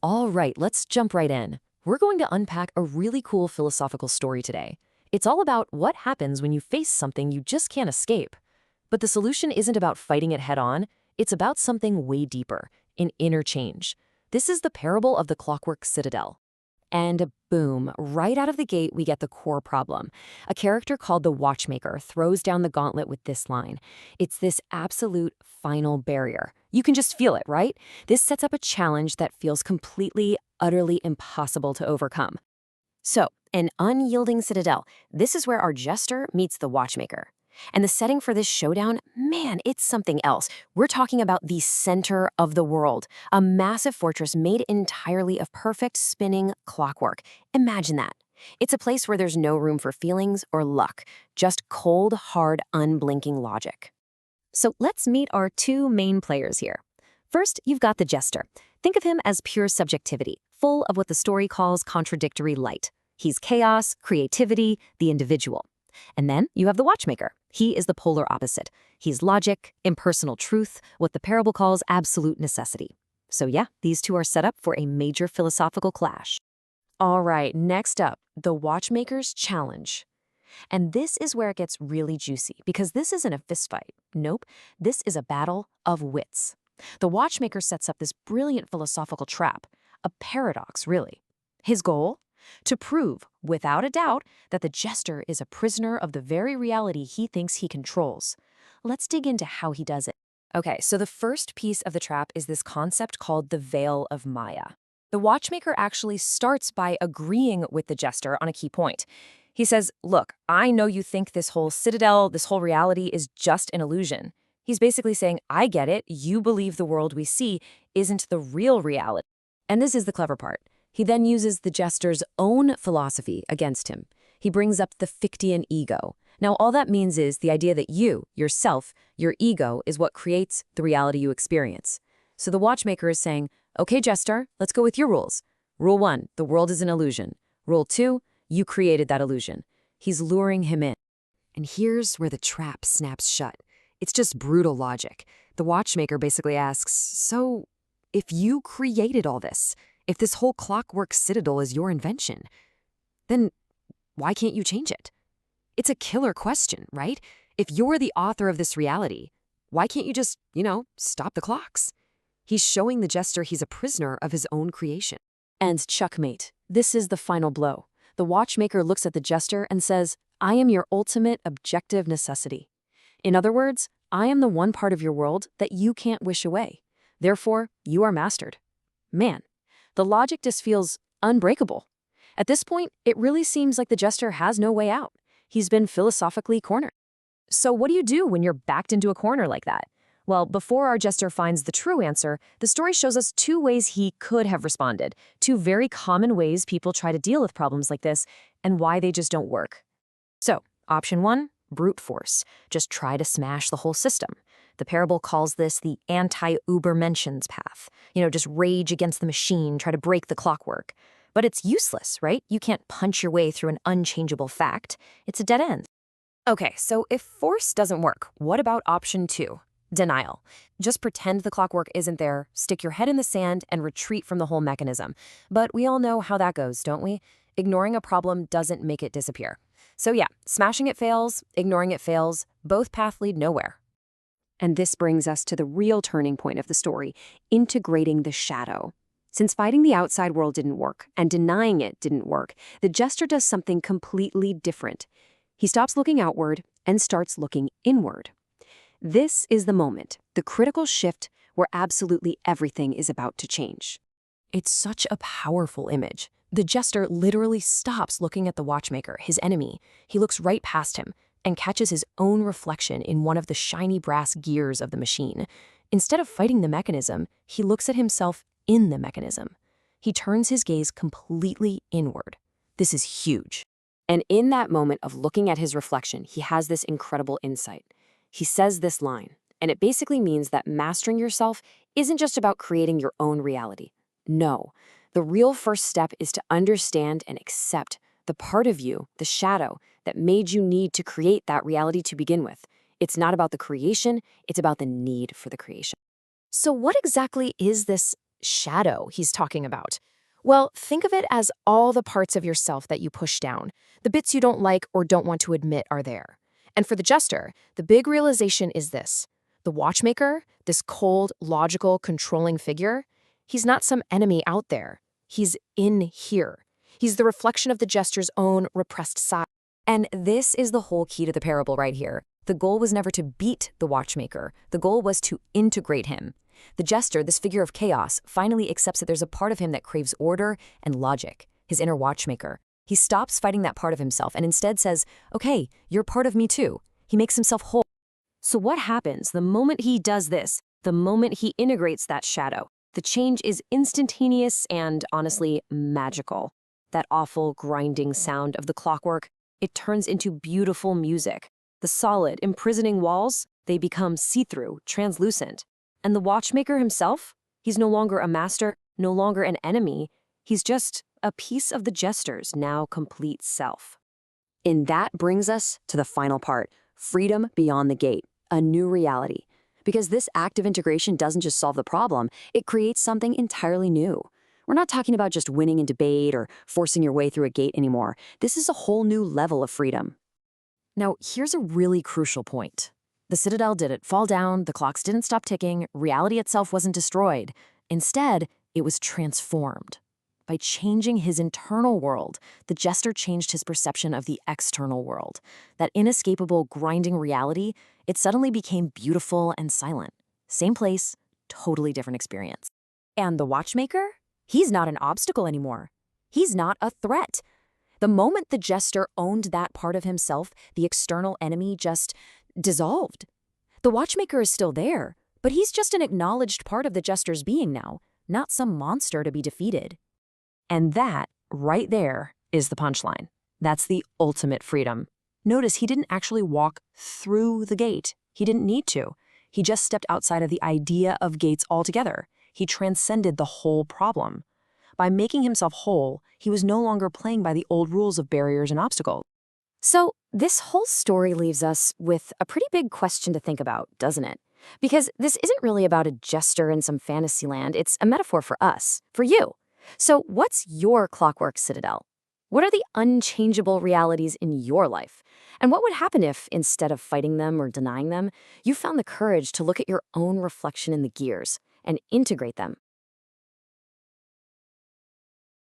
All right, let's jump right in. We're going to unpack a really cool philosophical story today. It's all about what happens when you face something you just can't escape. But the solution isn't about fighting it head on, it's about something way deeper, an inner change. This is the parable of the Clockwork Citadel. And boom, right out of the gate, we get the core problem. A character called the Watchmaker throws down the gauntlet with this line. It's this absolute final barrier. You can just feel it, right? This sets up a challenge that feels completely, utterly impossible to overcome. So, an unyielding citadel. This is where our jester meets the Watchmaker. And the setting for this showdown, man, it's something else. We're talking about the center of the world, a massive fortress made entirely of perfect spinning clockwork. Imagine that. It's a place where there's no room for feelings or luck, just cold, hard, unblinking logic. So let's meet our two main players here. First, you've got the jester. Think of him as pure subjectivity, full of what the story calls contradictory light. He's chaos, creativity, the individual. And then you have the Watchmaker. He is the polar opposite. He's logic, impersonal truth, what the parable calls absolute necessity. So yeah, these two are set up for a major philosophical clash. All right, next up, the Watchmaker's challenge. And this is where it gets really juicy, because this isn't a fistfight. Nope, this is a battle of wits. The Watchmaker sets up this brilliant philosophical trap, a paradox, really. His goal? To prove, without a doubt, that the jester is a prisoner of the very reality he thinks he controls. Let's dig into how he does it. Okay, so the first piece of the trap is this concept called the veil of Maya. The Watchmaker actually starts by agreeing with the jester on a key point. He says, look, I know you think this whole citadel, this whole reality is just an illusion. He's basically saying, I get it, you believe the world we see isn't the real reality. And this is the clever part. He then uses the jester's own philosophy against him. He brings up the Fichtean ego. Now, all that means is the idea that you, yourself, your ego, is what creates the reality you experience. So the Watchmaker is saying, okay, jester, let's go with your rules. Rule 1, the world is an illusion. Rule 2, you created that illusion. He's luring him in. And here's where the trap snaps shut. It's just brutal logic. The Watchmaker basically asks, so if you created all this, if this whole Clockwork Citadel is your invention, then why can't you change it? It's a killer question, right? If you're the author of this reality, why can't you just, stop the clocks? He's showing the jester he's a prisoner of his own creation. And checkmate. This is the final blow. The Watchmaker looks at the jester and says, I am your ultimate objective necessity. In other words, I am the one part of your world that you can't wish away. Therefore, you are mastered. Man. The logic just feels unbreakable. At this point, it really seems like the jester has no way out. He's been philosophically cornered. So what do you do when you're backed into a corner like that? Well, before our jester finds the true answer, the story shows us two ways he could have responded, two very common ways people try to deal with problems like this, and why they just don't work. So, option 1, brute force. Just try to smash the whole system. The parable calls this the anti-Ubermenschen's path. Just rage against the machine, try to break the clockwork. But it's useless, right? You can't punch your way through an unchangeable fact. It's a dead end. Okay, so if force doesn't work, what about option 2? Denial. Just pretend the clockwork isn't there, stick your head in the sand, and retreat from the whole mechanism. But we all know how that goes, don't we? Ignoring a problem doesn't make it disappear. So yeah, smashing it fails, ignoring it fails, both paths lead nowhere. And this brings us to the real turning point of the story, integrating the shadow. Since fighting the outside world didn't work, and denying it didn't work, the jester does something completely different. He stops looking outward and starts looking inward. This is the moment, the critical shift where absolutely everything is about to change. It's such a powerful image. The jester literally stops looking at the Watchmaker, his enemy. He looks right past him and catches his own reflection in one of the shiny brass gears of the machine. Instead of fighting the mechanism, he looks at himself in the mechanism. He turns his gaze completely inward. This is huge. And in that moment of looking at his reflection, he has this incredible insight. He says this line, and it basically means that mastering yourself isn't just about creating your own reality. No, the real first step is to understand and accept the part of you, the shadow, that made you need to create that reality to begin with. It's not about the creation, it's about the need for the creation. So what exactly is this shadow he's talking about? Well, think of it as all the parts of yourself that you push down. The bits you don't like or don't want to admit are there. And for the jester, the big realization is this. The watchmaker, this cold, logical, controlling figure, he's not some enemy out there. He's in here. He's the reflection of the jester's own repressed side. And this is the whole key to the parable right here. The goal was never to beat the watchmaker. The goal was to integrate him. The jester, this figure of chaos, finally accepts that there's a part of him that craves order and logic, his inner watchmaker. He stops fighting that part of himself and instead says, okay, you're part of me too. He makes himself whole. So what happens the moment he does this, the moment he integrates that shadow? The change is instantaneous and, honestly, magical. That awful, grinding sound of the clockwork, it turns into beautiful music. The solid, imprisoning walls, they become see-through, translucent. And the watchmaker himself, he's no longer a master, no longer an enemy. He's just a piece of the jester's now complete self. And that brings us to the final part, freedom beyond the gate, a new reality. Because this act of integration doesn't just solve the problem, it creates something entirely new. We're not talking about just winning in debate or forcing your way through a gate anymore. This is a whole new level of freedom. Now, here's a really crucial point. The Citadel didn't fall down, the clocks didn't stop ticking, reality itself wasn't destroyed. Instead, it was transformed. By changing his internal world, the jester changed his perception of the external world. That inescapable, grinding reality, it suddenly became beautiful and silent. Same place, totally different experience. And the watchmaker? He's not an obstacle anymore. He's not a threat. The moment the jester owned that part of himself, the external enemy just dissolved. The watchmaker is still there, but he's just an acknowledged part of the jester's being now, not some monster to be defeated. And that, right there, is the punchline. That's the ultimate freedom. Notice he didn't actually walk through the gate. He didn't need to. He just stepped outside of the idea of gates altogether. He transcended the whole problem. By making himself whole, he was no longer playing by the old rules of barriers and obstacles. So this whole story leaves us with a pretty big question to think about, doesn't it? Because this isn't really about a jester in some fantasy land. It's a metaphor for us, for you. So what's your Clockwork Citadel? What are the unchangeable realities in your life? And what would happen if, instead of fighting them or denying them, you found the courage to look at your own reflection in the gears and integrate them?